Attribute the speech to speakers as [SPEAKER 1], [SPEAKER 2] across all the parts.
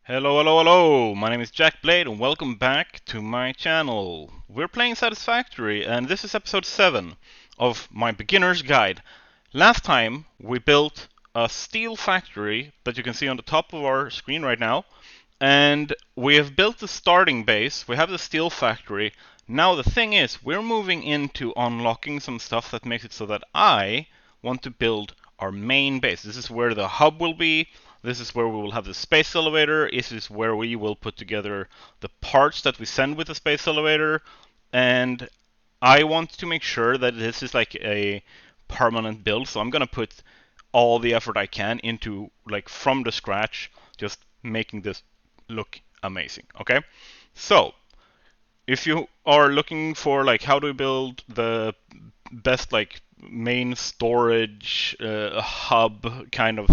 [SPEAKER 1] Hello, hello, hello! My name is Jack Blade and welcome back to my channel. We're playing Satisfactory and this is episode 7 of my beginner's guide. Last time we built a steel factory that you can see on the top of our screen right now, and we have built the starting base. We have the steel factory. Now the thing is, we're moving into unlocking some stuff that makes it so that I want to build our main base. This is where the hub will be. This is where we will have the space elevator. This is where we will put together the parts that we send with the space elevator. And I want to make sure that this is like a permanent build. So I'm going to put all the effort I can into, like, from the scratch, just making this look amazing. Okay? So, if you are looking for like how to build the best like main storage hub kind of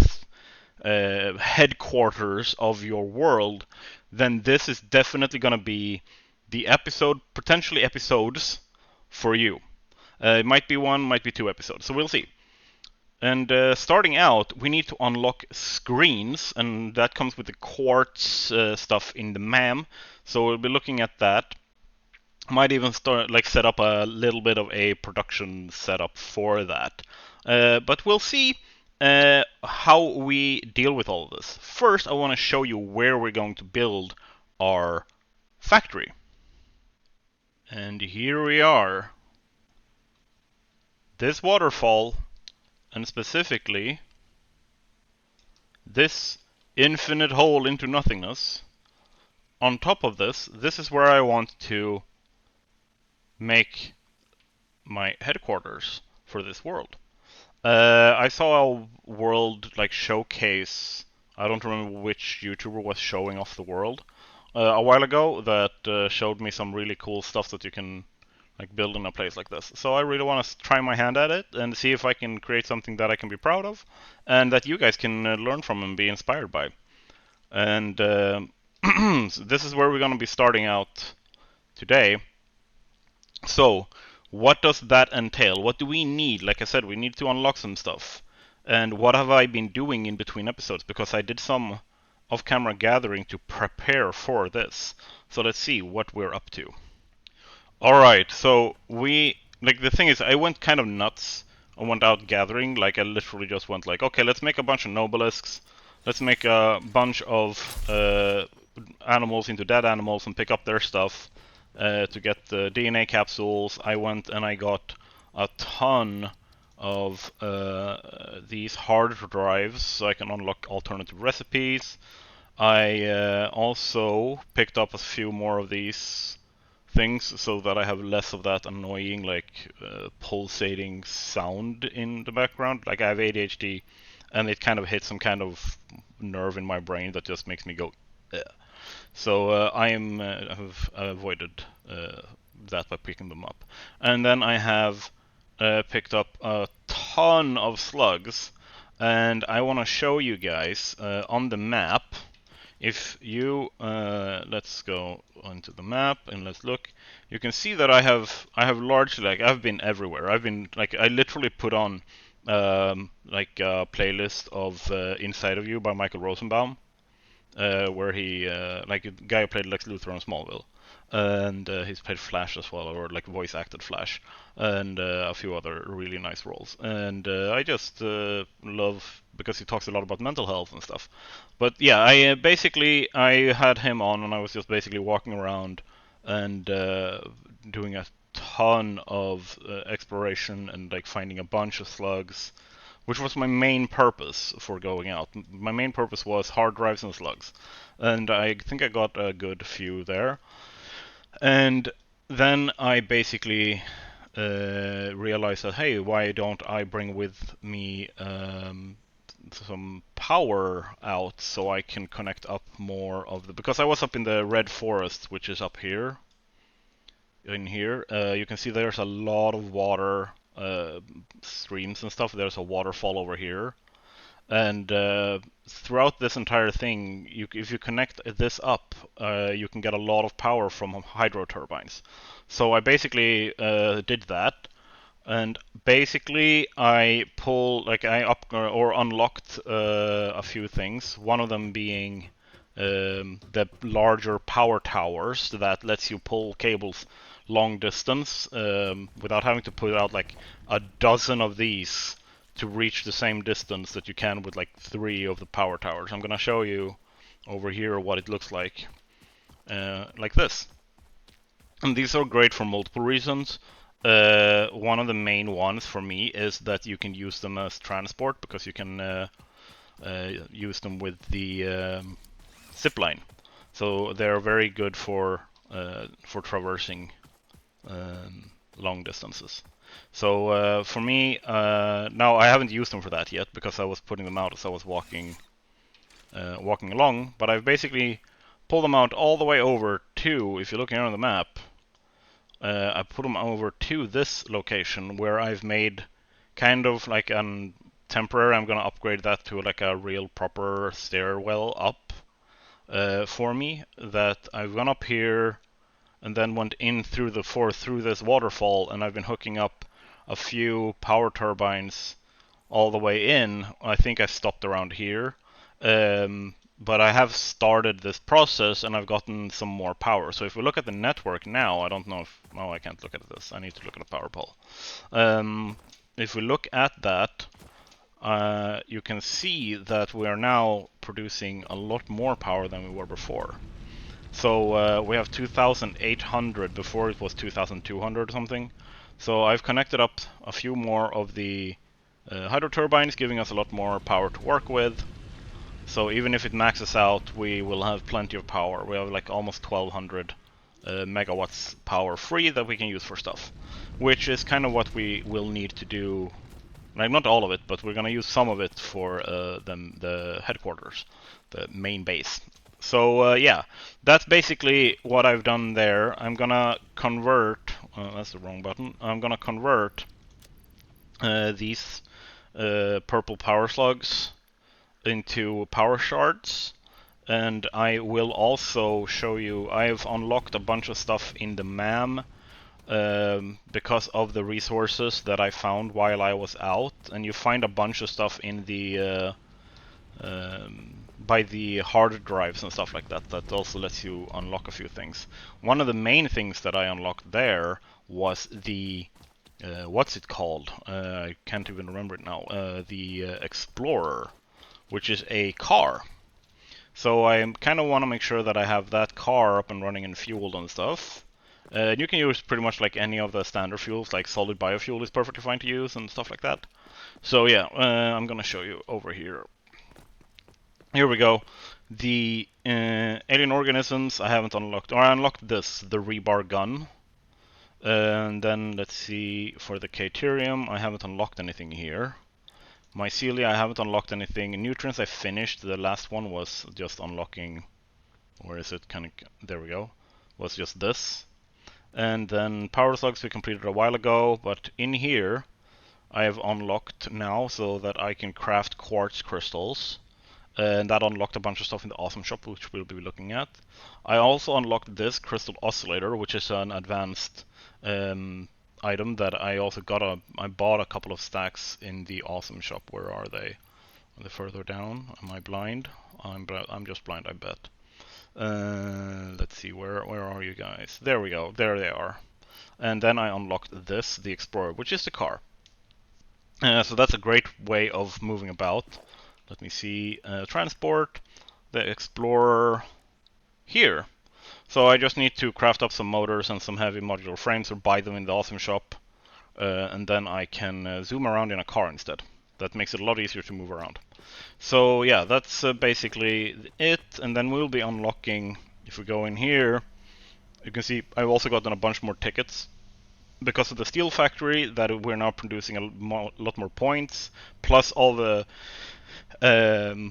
[SPEAKER 1] headquarters of your world, then this is definitely going to be the episode, potentially episodes for you. It might be one, might be 2 episodes, so we'll see. And starting out, we need to unlock screens, and that comes with the Quartz stuff in the MAM. So we'll be looking at that. Might even start like set up a little bit of a production setup for that. But we'll see how we deal with all of this. First, I want to show you where we're going to build our factory. And here we are. This waterfall, and specifically this infinite hole into nothingness. On top of this, this is where I want to make my headquarters for this world. I saw a world like showcase. I don't remember which YouTuber was showing off the world a while ago that showed me some really cool stuff that you can like build in a place like this. So I really want to try my hand at it and see if I can create something that I can be proud of and that you guys can learn from and be inspired by. And this is where we're going to be starting out today. So, what does that entail? What do we need? Like I said, we need to unlock some stuff. And what have I been doing in between episodes? Because I did some off-camera gathering to prepare for this. So let's see what we're up to. Alright, so the thing is, I went kind of nuts. I went out gathering, like I literally just went like, okay, let's make a bunch of nobelisks. Let's make a bunch of animals into dead animals and pick up their stuff. To get the DNA capsules, I went and I got a ton of these hard drives so I can unlock alternative recipes. I also picked up a few more of these things so that I have less of that annoying pulsating sound in the background. Like I have ADHD and it kind of hits some kind of nerve in my brain that just makes me go ugh. So I have avoided that by picking them up. And then I have picked up a ton of slugs, and I want to show you guys on the map. If you let's go onto the map and let's look. You can see that I have largely I've been everywhere. I've been I literally put on like a playlist of Inside of You by Michael Rosenbaum. Where he like a guy who played Lex Luthor on Smallville, and he's played Flash as well, or like voice acted Flash, and a few other really nice roles. And I just love because he talks a lot about mental health and stuff. But yeah, I basically I had him on, and I was just basically walking around and doing a ton of exploration and like finding a bunch of slugs, which was my main purpose for going out. My main purpose was hard drives and slugs, and I think I got a good few there. And then I basically realized that, hey, why don't I bring with me some power out so I can connect up more of the... Because I was up in the Red Forest, which is up here. In here, you can see there's a lot of water streams and stuff. There's a waterfall over here, and throughout this entire thing, if you connect this up, you can get a lot of power from hydro turbines. So I basically did that, and basically I unlocked a few things. One of them being the larger power towers that lets you pull cables long distance without having to put out like a dozen of these to reach the same distance that you can with like 3 of the power towers. I'm gonna show you over here what it looks like this. And these are great for multiple reasons. One of the main ones for me is that you can use them as transport because you can use them with the zipline. So they're very good for traversing long distances. So for me, now I haven't used them for that yet because I was putting them out as I was walking along. But I've basically pulled them out all the way over to, if you're looking on the map, I put them over to this location where I've made kind of like a temporary. I'm gonna upgrade that to like a real proper stairwell up for me. That I've gone up here and then went in through this waterfall, and I've been hooking up a few power turbines all the way in. I think I stopped around here. But I have started this process and I've gotten some more power. So if we look at the network now, I don't know if... Oh, I can't look at this. I need to look at the power pole. If we look at that, you can see that we are now producing a lot more power than we were before. So we have 2,800, before it was 2,200 or something. So I've connected up a few more of the hydro turbines, giving us a lot more power to work with. So even if it maxes out, we will have plenty of power. We have like almost 1,200 megawatts power free that we can use for stuff. Which is kind of what we will need to do. Like, not all of it, but we're gonna use some of it for the headquarters, the main base. So yeah, that's basically what I've done there. I'm gonna convert, that's the wrong button, I'm gonna convert these purple power slugs into power shards, and I will also show you, I've unlocked a bunch of stuff in the MAM because of the resources that I found while I was out, and you find a bunch of stuff in the by the hard drives and stuff like that, that also lets you unlock a few things. One of the main things that I unlocked there was the what's it called? I can't even remember it now. The Explorer, which is a car. So I kind of want to make sure that I have that car up and running and fueled and stuff. And you can use pretty much like any of the standard fuels, like solid biofuel is perfectly fine to use and stuff like that. So yeah, I'm gonna show you over here. Here we go. The alien organisms I haven't unlocked, or I unlocked this, the rebar gun. And then let's see, for the Caterium, I haven't unlocked anything here. Mycelia, I haven't unlocked anything. Nutrients I finished. The last one was just unlocking, where is it? There we go. Was just this. And then power slugs we completed a while ago, but in here I have unlocked now so that I can craft quartz crystals. And that unlocked a bunch of stuff in the awesome shop, which we'll be looking at. I also unlocked this crystal oscillator, which is an advanced item that I also I bought a couple of stacks in the awesome shop. Where are they? Are they further down? Am I blind? I'm just blind, I bet. Let's see, where are you guys? There we go, there they are. And then I unlocked this, the Explorer, which is the car. So that's a great way of moving about. Let me see, transport, the Explorer here. So I just need to craft up some motors and some heavy modular frames or buy them in the awesome shop. And then I can zoom around in a car instead. That makes it a lot easier to move around. So yeah, that's basically it. And then we'll be unlocking, if we go in here, you can see I've also gotten a bunch more tickets. Because of the steel factory, that we're now producing a lot more points, plus all the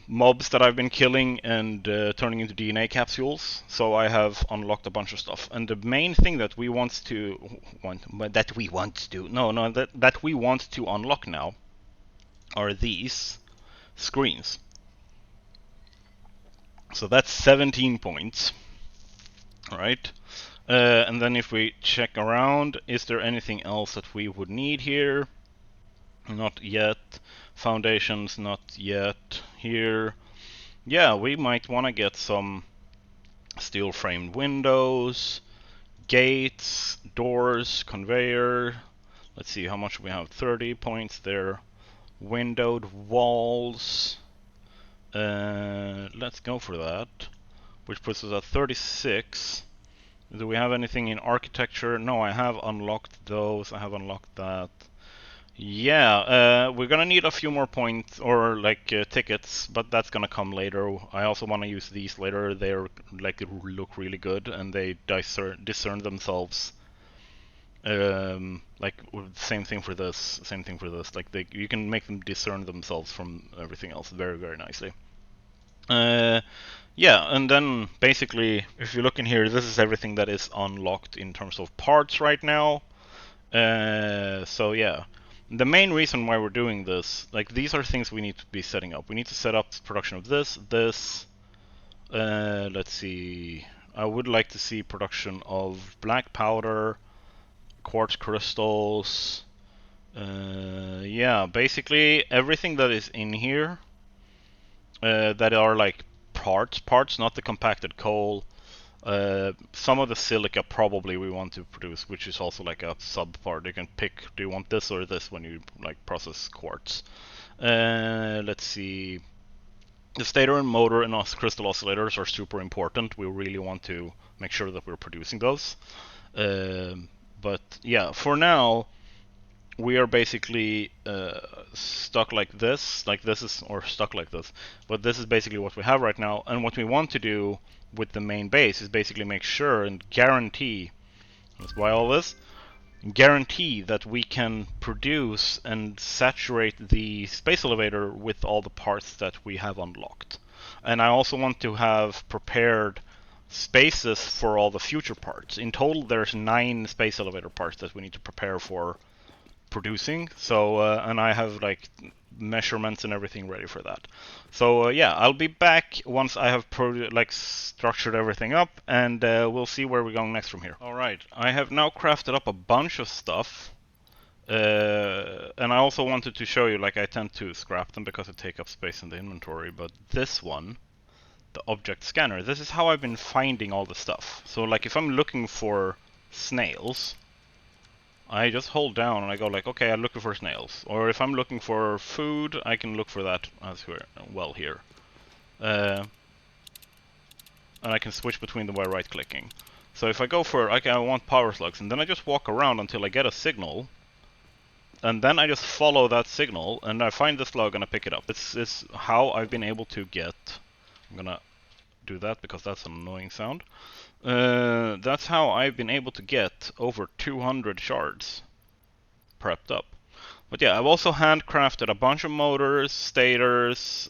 [SPEAKER 1] mobs that I've been killing and turning into DNA capsules. So I have unlocked a bunch of stuff. And the main thing that we want to unlock now are these screens. So that's 17 points. Alright. And then if we check around, is there anything else that we would need here? Not yet. Foundations, not yet. Here. yeah, we might want to get some steel framed windows, gates, doors, conveyor. Let's see how much we have. 30 points there. Windowed walls. Let's go for that, which puts us at 36. Do we have anything in architecture? No, I have unlocked those. I have unlocked that. Yeah, we're gonna need a few more points or like tickets, but that's gonna come later. I also want to use these later. They're like look really good and they discern themselves. Like same thing for this, same thing for this. Like you can make them discern themselves from everything else very, very nicely. Yeah, and then basically, if you look in here, this is everything that is unlocked in terms of parts right now. So yeah, the main reason why we're doing this, like these are things we need to be setting up. We need to set up production of this. Let's see. I would like to see production of black powder, quartz crystals. Yeah, basically everything that is in here that are like parts, not the compacted coal. Some of the silica probably we want to produce, which is also like a sub part. You can pick, do you want this or this when you like process quartz. Let's see. The stator and motor and crystal oscillators are super important. We really want to make sure that we're producing those. But yeah, for now, we are basically stuck like this is, or stuck like this, but this is basically what we have right now. And what we want to do with the main base is basically make sure and guarantee, that's why all this, guarantee that we can produce and saturate the space elevator with all the parts that we have unlocked. And I also want to have prepared spaces for all the future parts. In total, there's 9 space elevator parts that we need to prepare for producing. So and I have like measurements and everything ready for that. So yeah, I'll be back once I have structured everything up, and we'll see where we're going next from here. All right, I have now crafted up a bunch of stuff. And I also wanted to show you, like I tend to scrap them because they take up space in the inventory, but this one, the object scanner, this is how I've been finding all the stuff. So like if I'm looking for snails, I just hold down and I go like, okay, I'm looking for snails. Or if I'm looking for food, I can look for that as well here. And I can switch between them by right-clicking. So if I go for, I want power slugs, and then I just walk around until I get a signal, and then I just follow that signal, and I find the slug and I pick it up. It's how I've been able to get, I'm gonna do that because that's an annoying sound. That's how I've been able to get over 200 shards prepped up. But yeah, I've also handcrafted a bunch of motors, stators,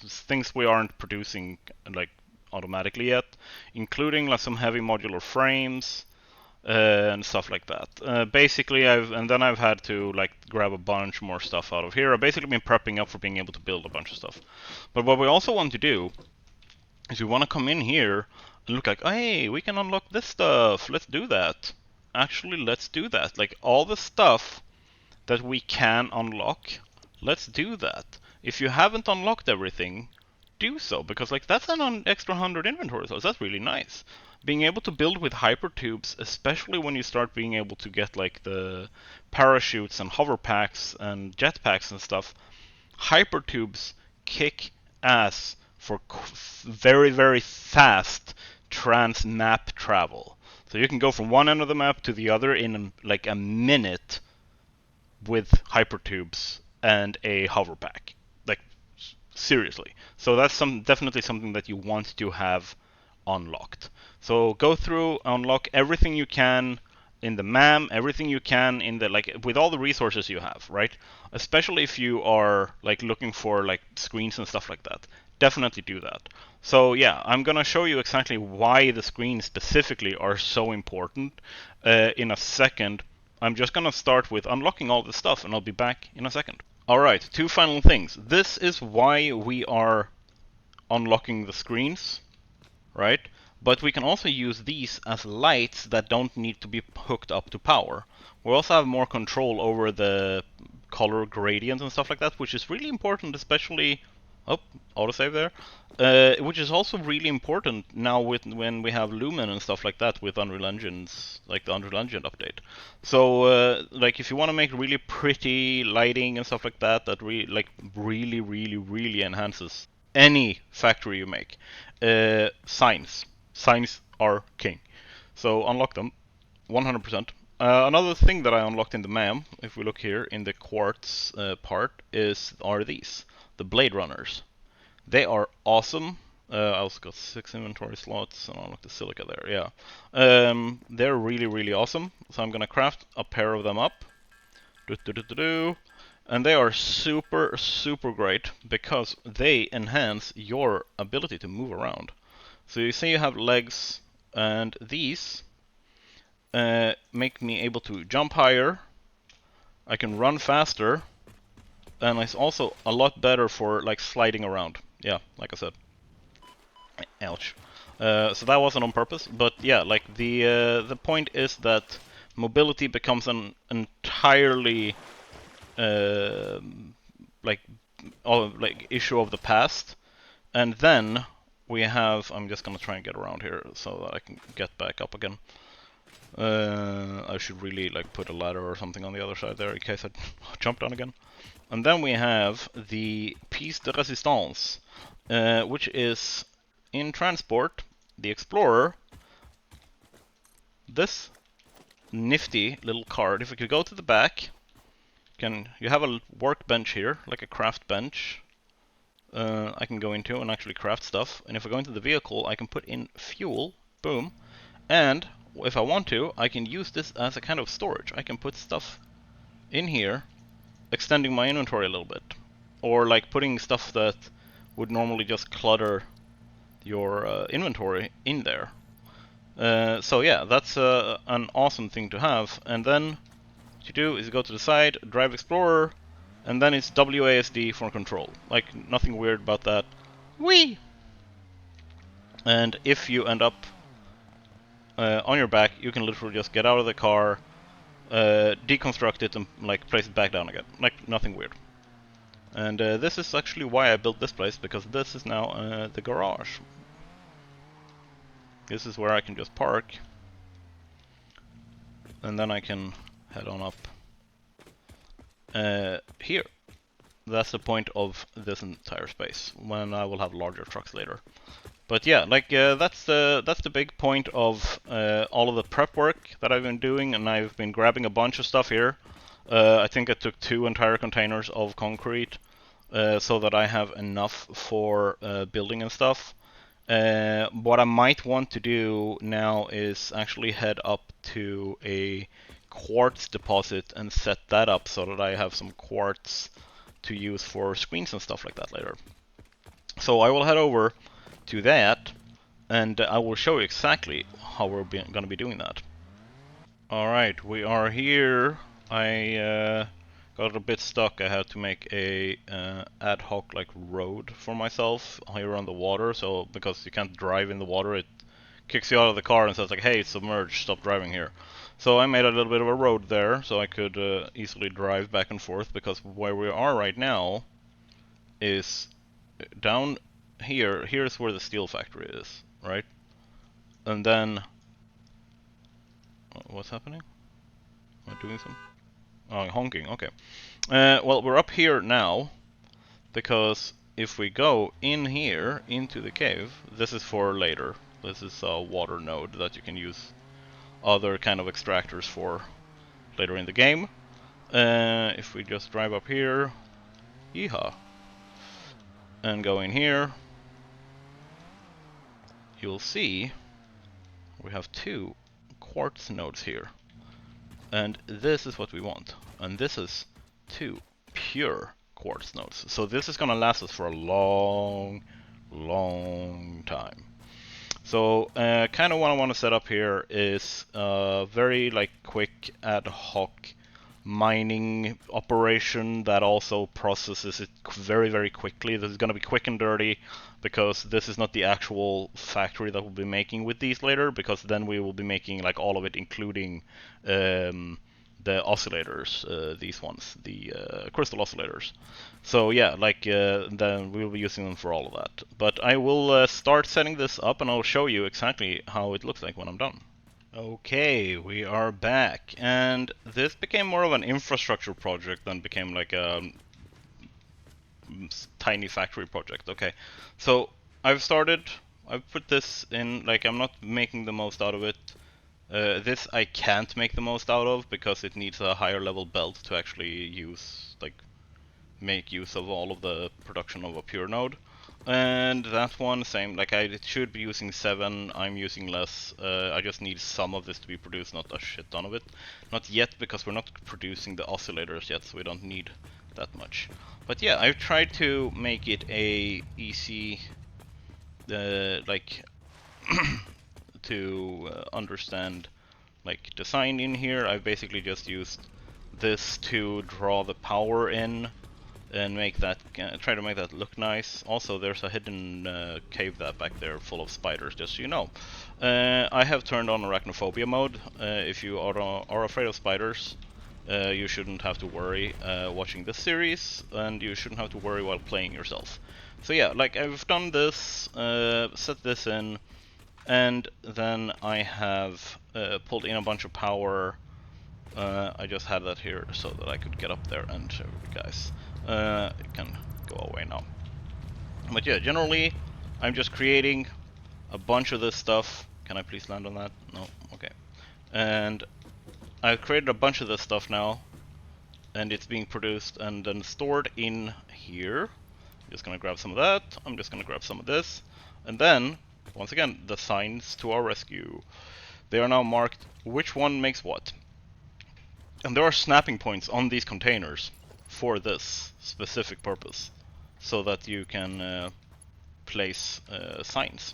[SPEAKER 1] things we aren't producing like automatically yet, including like some heavy modular frames and stuff like that. Basically, I've had to like grab a bunch more stuff out of here. I've basically been prepping up for being able to build a bunch of stuff. But what we also want to do is we want to come in here and look like, hey, we can unlock this stuff. Let's do that. Actually, let's do that. Like all the stuff that we can unlock, let's do that. If you haven't unlocked everything, do so, because like that's an extra 100 inventory slots. That's really nice. Being able to build with hypertubes, especially when you start being able to get like the parachutes and hover packs and jetpacks and stuff, hypertubes kick ass for very, very fast trans-map travel. So you can go from one end of the map to the other in like a minute with hypertubes and a hover pack. Like seriously. So that's definitely something that you want to have unlocked. So go through, unlock everything you can in the MAM, everything you can in the like with all the resources you have, right? Especially if you are like looking for like screens and stuff like that. Definitely do that. So yeah, I'm gonna show you exactly why the screens specifically are so important in a second. I'm just gonna start with unlocking all this stuff, and I'll be back in a second. Alright, 2 final things. This is why we are unlocking the screens, right? But we can also use these as lights that don't need to be hooked up to power. We also have more control over the color gradient and stuff like that, which is really important, especially Oh, autosave there. Which is also really important now when we have Lumen and stuff like that with Unreal Engines, like the Unreal Engine update. So, like if you want to make really pretty lighting and stuff like that, that really enhances any factory you make. Signs are king. So unlock them, 100%. Another thing that I unlocked in the MAM, if we look here in the Quartz part, are these, the Blade Runners. They are awesome. I also got 6 inventory slots and I unlocked the silica there, yeah. They're really awesome. So I'm gonna craft a pair of them up. And they are super great because they enhance your ability to move around. So you see you have legs, and these make me able to jump higher. I can run faster, and it's also a lot better for like sliding around. Yeah, like I said. Ouch. So that wasn't on purpose, but yeah, like the point is that mobility becomes an entirely like issue of the past, and then we have. I'm just gonna try and get around here so that I can get back up again. I should really like put a ladder or something on the other side there in case I jump down again. And then we have the piece de résistance, which is in transport, the Explorer. This nifty little card. If we could go to the back, you have a workbench here, like a craft bench. I can go into and actually craft stuff. And if I go into the vehicle, I can put in fuel. Boom. And if I want to, I can use this as a kind of storage. I can put stuff in here, extending my inventory a little bit. Or like putting stuff that would normally just clutter your inventory in there. So yeah, that's an awesome thing to have. And then what you do is go to the side, drive Explorer, and then it's WASD for control. Like nothing weird about that. Whee! And if you end up on your back, you can literally just get out of the car, deconstruct it, and like place it back down again. Like nothing weird. And this is actually why I built this place, because this is now the garage. This is where I can just park, and then I can head on up here. That's the point of this entire space, when I will have larger trucks later. But yeah, like that's the big point of all of the prep work that I've been doing, and I've been grabbing a bunch of stuff here. I think I took 2 entire containers of concrete, so that I have enough for building and stuff. What I might want to do now is actually head up to a quartz deposit and set that up so that I have some quartz to use for screens and stuff like that later. So I will head over to that, and I will show you exactly how we're going to be doing that. Alright, we are here. I got a bit stuck. I had to make a ad hoc like road for myself here on the water, so because you can't drive in the water, it kicks you out of the car and says like, hey, it's submerged, stop driving here. So I made a little bit of a road there so I could easily drive back and forth, because where we are right now is down here. Here's where the steel factory is, right? And then what's happening? Am I doing something? Oh, honking, okay. Well, we're up here now, because if we go in here into the cave, this is for later. This is a water node that you can use other kind of extractors for later in the game. If we just drive up here, yeehaw, and go in here, you'll see we have 2 quartz nodes here. And this is what we want. And this is 2 pure quartz nodes. So this is gonna last us for a long time. So kind of what I want to set up here is a very like quick ad hoc mining operation that also processes it very quickly. This is going to be quick and dirty, because this is not the actual factory that we'll be making with these later, because then we will be making like all of it, including the oscillators, these ones, the crystal oscillators. So yeah, like then we'll be using them for all of that. But I will start setting this up, and I'll show you exactly how it looks like when I'm done. Okay, we are back, and this became more of an infrastructure project than became like a tiny factory project. Okay, so I've put this in, like I'm not making the most out of it. This I can't make the most out of because it needs a higher level belt to actually use, like, make use of all of the production of a pure node. And that one, same, like it should be using 7, I'm using less. I just need some of this to be produced, not a shit ton of it. Not yet, because we're not producing the oscillators yet, so we don't need that much. But yeah, I've tried to make it a easy, like, to understand, like, design in here. I've basically just used this to draw the power in and make that, try to make that look nice. Also, there's a hidden cave that back there full of spiders, just so you know. I have turned on arachnophobia mode. If you are afraid of spiders, you shouldn't have to worry watching this series, and you shouldn't have to worry while playing yourself. So yeah, like I've done this, set this in, and then I have pulled in a bunch of power. I just had that here so that I could get up there and show you guys. It can go away now. But yeah, generally, I'm just creating a bunch of this stuff. Can I please land on that? No? Okay. And I've created a bunch of this stuff now, and it's being produced and then stored in here. I'm just gonna grab some of that, I'm just gonna grab some of this, and then, once again, the signs to our rescue. They are now marked which one makes what. And there are snapping points on these containers for this specific purpose, so that you can place signs.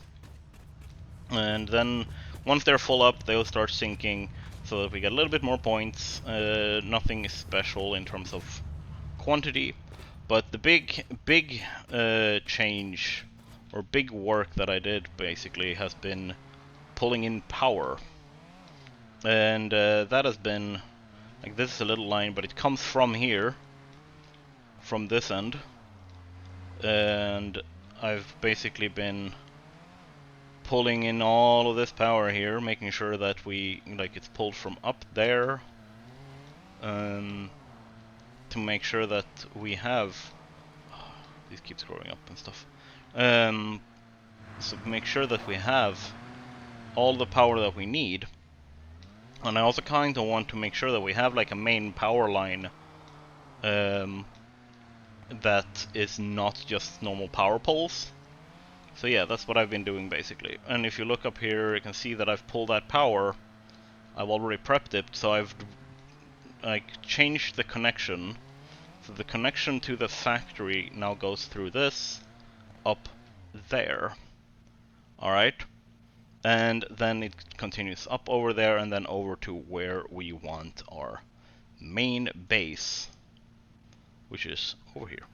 [SPEAKER 1] And then once they're full up, they'll start sinking, so that we get a little bit more points. Nothing special in terms of quantity, but the big change or big work that I did basically has been pulling in power, and that has been, like, this is a little line, but it comes from here, from this end, and I've basically been pulling in all of this power here, making sure that we, like, it's pulled from up there, to make sure that we have, these keep scrolling up and stuff, so make sure that we have all the power that we need. And I also kind of want to make sure that we have like a main power line that is not just normal power poles. So yeah, that's what I've been doing basically. And if you look up here, you can see that I've pulled that power. I've already prepped it, so I've like changed the connection. So the connection to the factory now goes through this up there. Alright? And then it continues up over there and then over to where we want our main base, which is over here.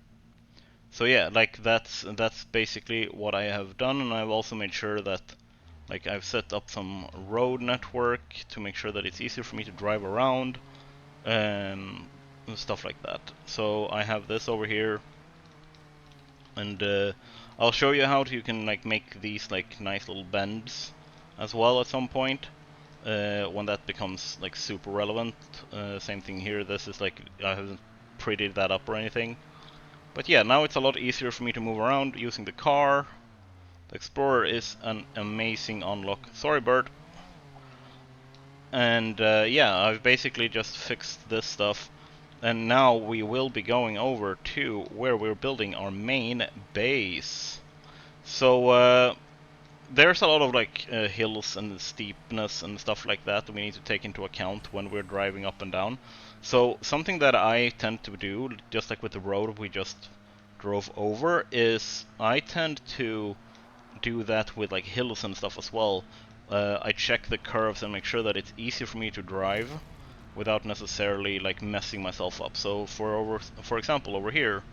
[SPEAKER 1] So yeah, like that's basically what I have done, and I've also made sure that, like, I've set up some road network to make sure that it's easier for me to drive around, and stuff like that. So I have this over here, and I'll show you how you can like make these like nice little bends as well at some point, when that becomes like super relevant. Same thing here, this is like, I haven't prettied that up or anything. But yeah, now it's a lot easier for me to move around using the car. The Explorer is an amazing unlock. Sorry, bird. And yeah, I've basically just fixed this stuff. And now we will be going over to where we're building our main base. So there's a lot of like hills and steepness and stuff like that we need to take into account when we're driving up and down. So something that I tend to do, just like with the road we just drove over, is I tend to do that with like hills and stuff as well. I check the curves and make sure that it's easy for me to drive without necessarily like messing myself up. So for example over here,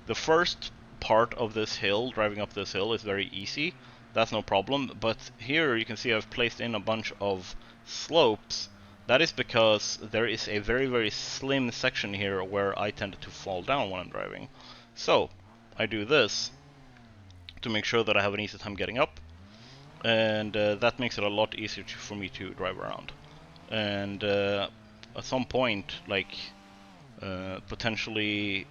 [SPEAKER 1] the first part of this hill, driving up this hill, is very easy. That's no problem. But here you can see I've placed in a bunch of slopes that is because there is a very, very slim section here where I tend to fall down when I'm driving. So I do this to make sure that I have an easy time getting up, and that makes it a lot easier for me to drive around. And at some point, like potentially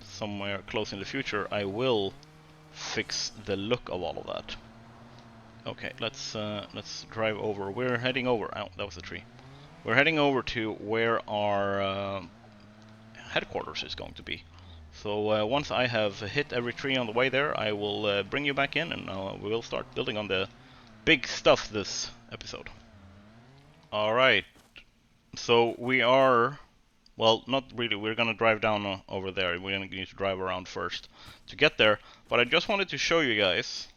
[SPEAKER 1] somewhere close in the future, I will fix the look of all of that. Okay, let's drive over. We're heading over. Oh, that was a tree. We're heading over to where our headquarters is going to be. So once I have hit every tree on the way there, I will bring you back in, and we will start building on the big stuff this episode. Alright, so we are, well, not really, we're gonna drive down over there. We're gonna need to drive around first to get there, but I just wanted to show you guys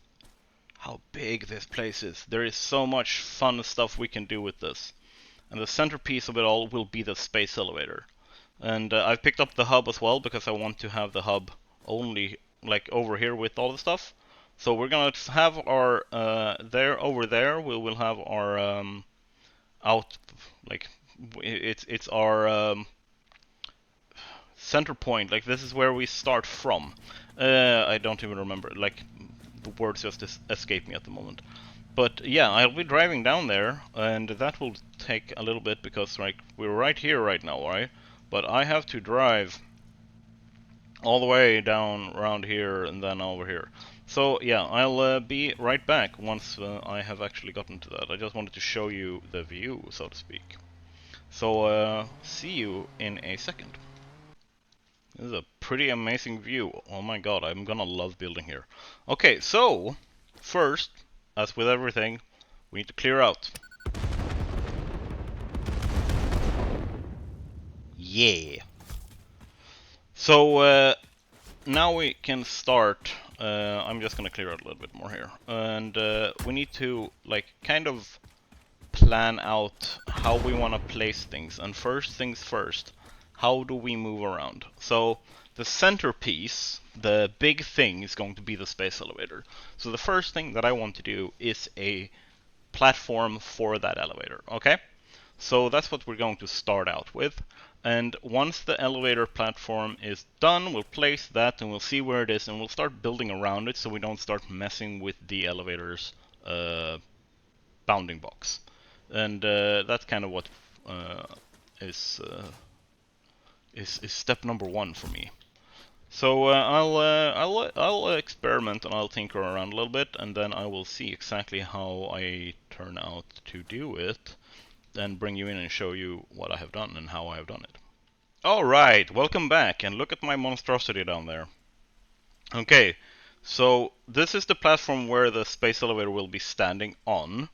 [SPEAKER 1] how big this place is. There is so much fun stuff we can do with this. And the centerpiece of it all will be the space elevator. And I've picked up the hub as well because I want to have the hub only like over here with all the stuff. So we're gonna have our over there we will have our out, like it's our center point. Like this is where we start from. I don't even remember. Like the words just escape me at the moment. But yeah, I'll be driving down there, and that will take a little bit because like we're right here right now, right? But I have to drive all the way down around here and then over here. So yeah, I'll be right back once I have actually gotten to that. I just wanted to show you the view, so to speak. So see you in a second. This is a pretty amazing view. Oh my god, I'm gonna love building here. Okay, so first, as with everything, we need to clear out. Yeah. So now we can start. I'm just gonna clear out a little bit more here, and we need to like kind of plan out how we want to place things. And first things first, how do we move around? So the centerpiece, the big thing, is going to be the space elevator. So the first thing that I want to do is a platform for that elevator. Okay, so that's what we're going to start out with. And once the elevator platform is done, we'll place that and we'll see where it is, and we'll start building around it so we don't start messing with the elevator's bounding box. And that's kind of what is step number one for me. So I'll experiment and I'll tinker around a little bit, and then I will see exactly how I turn out to do it, then bring you in and show you what I have done and how I have done it. Alright, welcome back, and look at my monstrosity down there. Okay, so this is the platform where the space elevator will be standing on,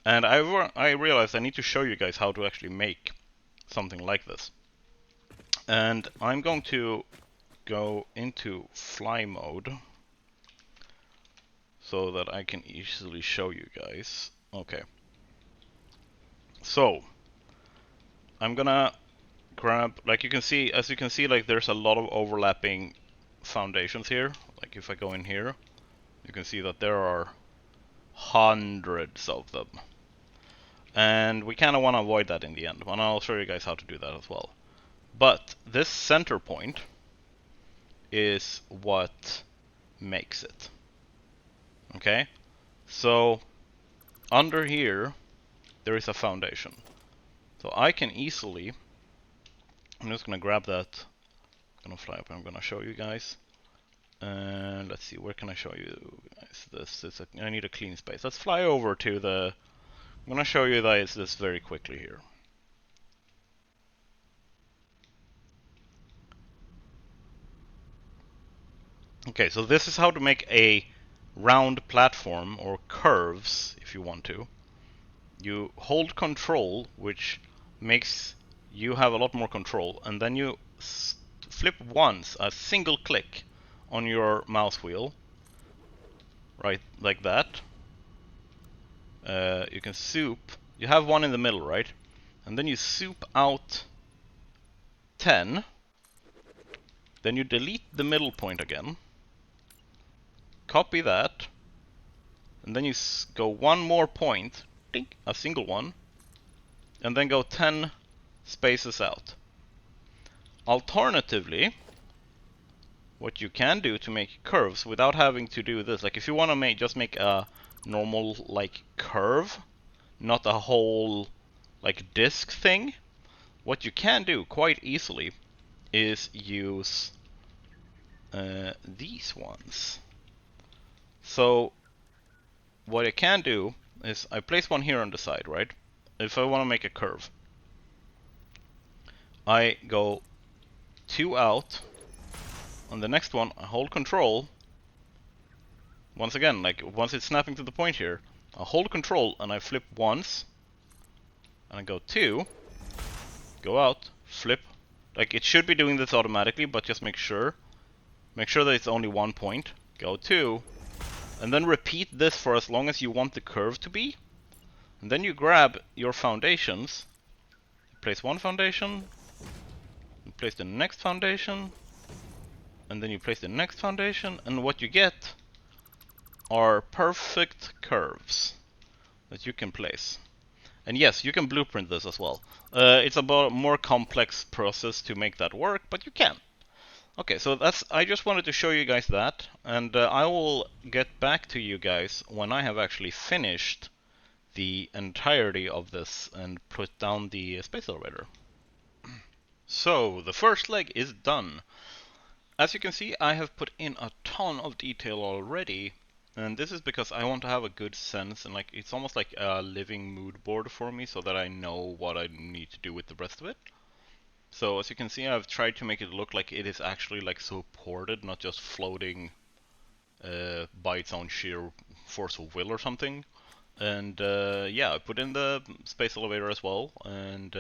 [SPEAKER 1] and I realized I need to show you guys how to actually make something like this. And I'm going to go into fly mode so that I can easily show you guys. Okay. So I'm gonna grab, like you can see, as you can see, like there's a lot of overlapping foundations here. Like if I go in here, you can see that there are hundreds of them. And we kind of want to avoid that in the end, and I'll show you guys how to do that as well. But this center point is what makes it. Okay? So under here there is a foundation. So I can easily, I'm just gonna grab that, I'm gonna fly up and I'm gonna show you guys. And let's see, where can I show you guys this? I need a clean space. Let's fly over to the, I'm gonna show you guys this very quickly here. Okay, so this is how to make a round platform, or curves if you want to. You hold control, which makes you have a lot more control, and then you flip once, a single click on your mouse wheel, right, like that. You can soup, you have one in the middle, right? And then you soup out 10, then you delete the middle point again, copy that, and then you go one more point, dink, a single one, and then go 10 spaces out. Alternatively, what you can do to make curves without having to do this, like if you want to just make a normal like curve, not a whole like disk thing, what you can do quite easily is use these ones. So what I can do is I place one here on the side, right? If I want to make a curve, I go 2 out. On the next one, I hold control. Once again, like once it's snapping to the point here, I hold control and I flip once. And I go 2, go out, flip. Like it should be doing this automatically, but just make sure. Make sure that it's only 1 point. Go 2, and then repeat this for as long as you want the curve to be. And then you grab your foundations, place one foundation, you place the next foundation, and then you place the next foundation, and what you get are perfect curves that you can place. And yes, you can blueprint this as well. It's about a more complex process to make that work, but you can. Okay, so I just wanted to show you guys that, and I will get back to you guys when I have actually finished the entirety of this and put down the space elevator. So, the first leg is done. As you can see, I have put in a ton of detail already, and this is because I want to have a good sense, and like it's almost like a living mood board for me so that I know what I need to do with the rest of it. So as you can see, I've tried to make it look like it is actually like supported, not just floating by its own sheer force of will or something. And yeah, I put in the space elevator as well, and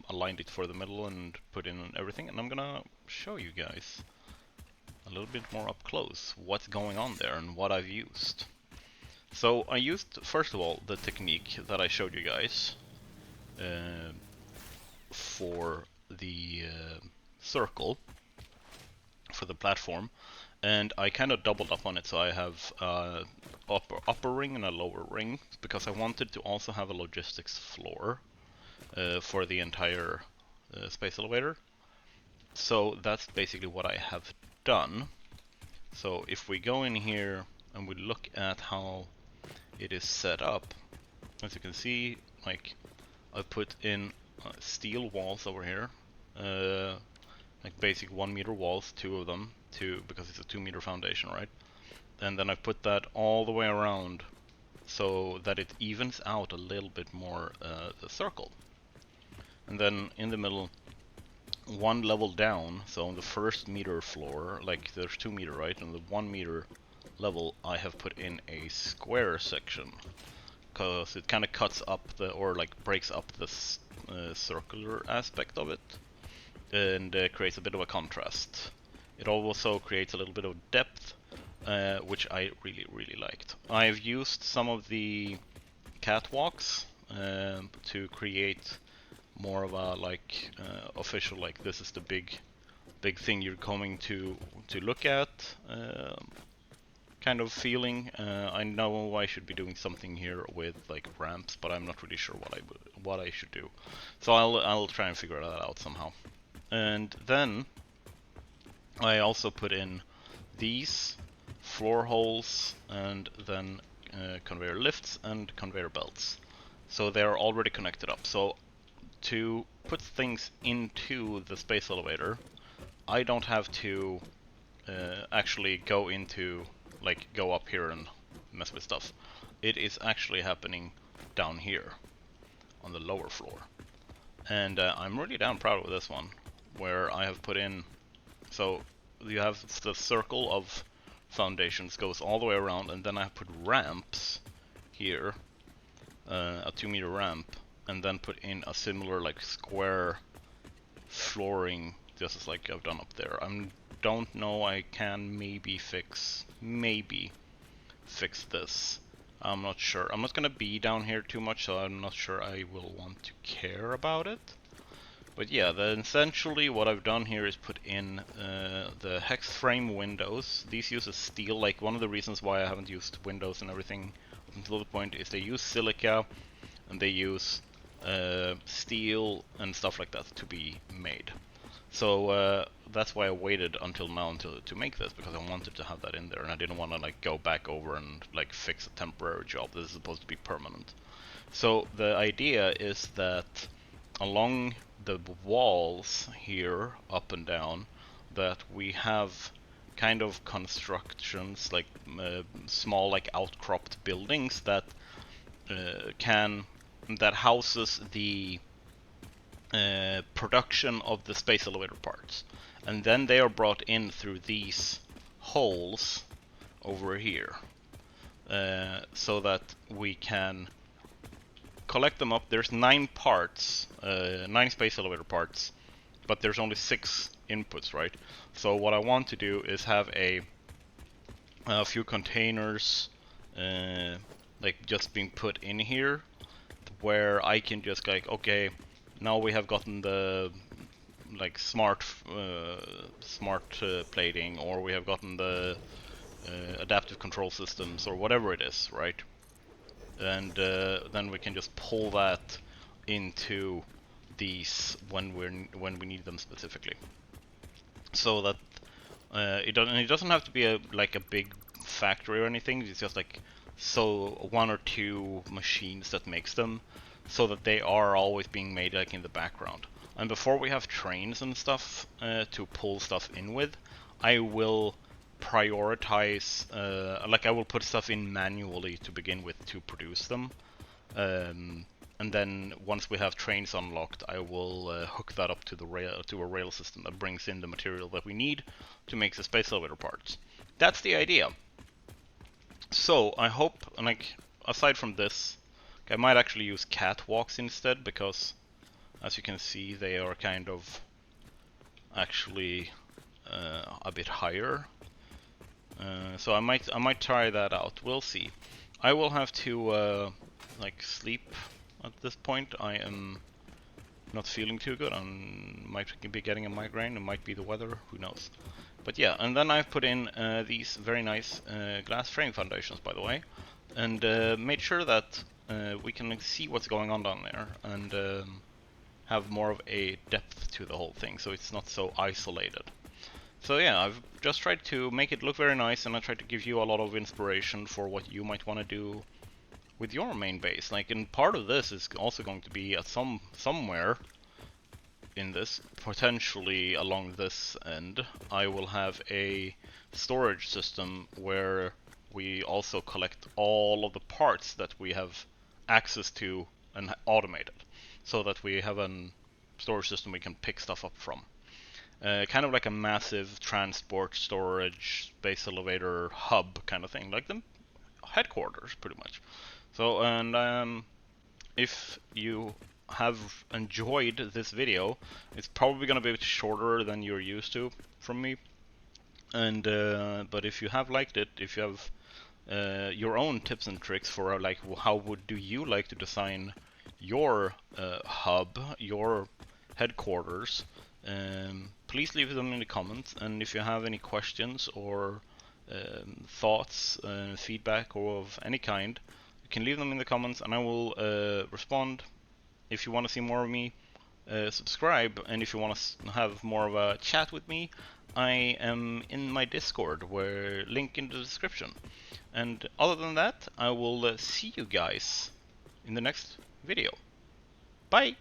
[SPEAKER 1] aligned it for the middle and put in everything. And I'm gonna show you guys a little bit more up close what's going on there and what I've used. So I used, first of all, the technique that I showed you guys for the circle, for the platform, and I kind of doubled up on it, so I have upper ring and a lower ring, because I wanted to also have a logistics floor for the entire space elevator. So that's basically what I have done. So if we go in here and we look at how it is set up, as you can see, like I put in steel walls over here, like basic 1 meter walls, 2 of them, because it's a 2 meter foundation, right? And then I put that all the way around so that it evens out a little bit more the circle. And then in the middle, 1 level down, so on the first meter floor, like there's 2 meter, right? On the 1 meter level, I have put in a square section, because it kind of cuts up or like breaks up this circular aspect of it, and creates a bit of a contrast. It also creates a little bit of depth, which I really liked. I've used some of the catwalks to create more of a like official, like this is the big thing you're coming to look at kind of feeling. I know I should be doing something here with like ramps, but I'm not really sure what I should do. So I'll try and figure that out somehow. And then I also put in these floor holes, and then conveyor lifts and conveyor belts. So they're already connected up. So to put things into the space elevator, I don't have to actually go up here and mess with stuff. It is actually happening down here on the lower floor. And I'm really damn proud of this one, where I have put in, so you have the circle of foundations goes all the way around, and then I have put ramps here, a 2 meter ramp, and then put in a similar like square flooring, just as like I've done up there. I don't know, I can maybe fix this. I'm not sure. I'm not gonna be down here too much, so I'm not sure I will want to care about it. But yeah, then essentially what I've done here is put in the hex frame windows. These use steel. Like one of the reasons why I haven't used windows and everything up until the point is they use silica, and they use steel and stuff like that to be made. So that's why I waited until now to make this, because I wanted to have that in there, and I didn't want to like go back over and like fix a temporary job. This is supposed to be permanent. So the idea is that along the walls here, up and down, that we have kind of constructions, like small, like outcropped buildings that that houses the production of the space elevator parts, and then they are brought in through these holes over here, so that we can collect them up. There's 9 parts, 9 space elevator parts, but there's only 6 inputs, right? So what I want to do is have a few containers like just being put in here, where I can just like, okay, now we have gotten the like smart plating, or we have gotten the adaptive control systems, or whatever it is, right? And then we can just pull that into these when we need them specifically. So that it doesn't have to be like a big factory or anything. It's just like so 1 or 2 machines that makes them, so that they are always being made like in the background. And before we have trains and stuff to pull stuff in with, I will prioritize, like I will put stuff in manually to begin with to produce them. And then once we have trains unlocked, I will hook that up to a rail system that brings in the material that we need to make the space elevator parts. That's the idea. So I hope, like, aside from this, I might actually use catwalks instead, because as you can see, they are kind of actually a bit higher. So I might try that out. We'll see. I will have to like sleep at this point. I am not feeling too good. I might be getting a migraine. It might be the weather. Who knows? But yeah, and then I've put in these very nice glass frame foundations, by the way, and made sure that we can see what's going on down there, and have more of a depth to the whole thing, so it's not so isolated. So yeah, I've just tried to make it look very nice, and I tried to give you a lot of inspiration for what you might want to do with your main base. Like, and part of this is also going to be at somewhere in this, potentially along this end, I will have a storage system where we also collect all of the parts that we have access to and automate it, so that we have a storage system we can pick stuff up from. Kind of like a massive transport, storage, space elevator hub kind of thing, like the headquarters, pretty much. So, and if you have enjoyed this video, it's probably going to be a bit shorter than you're used to from me. And but if you have liked it, if you have your own tips and tricks for like how do you like to design your hub, your headquarters, please leave them in the comments. And if you have any questions or thoughts, feedback, or of any kind, you can leave them in the comments, and I will respond. If you want to see more of me, subscribe, and if you want to have more of a chat with me, I am in my Discord, where link in the description. And other than that, I will see you guys in the next video. Bye!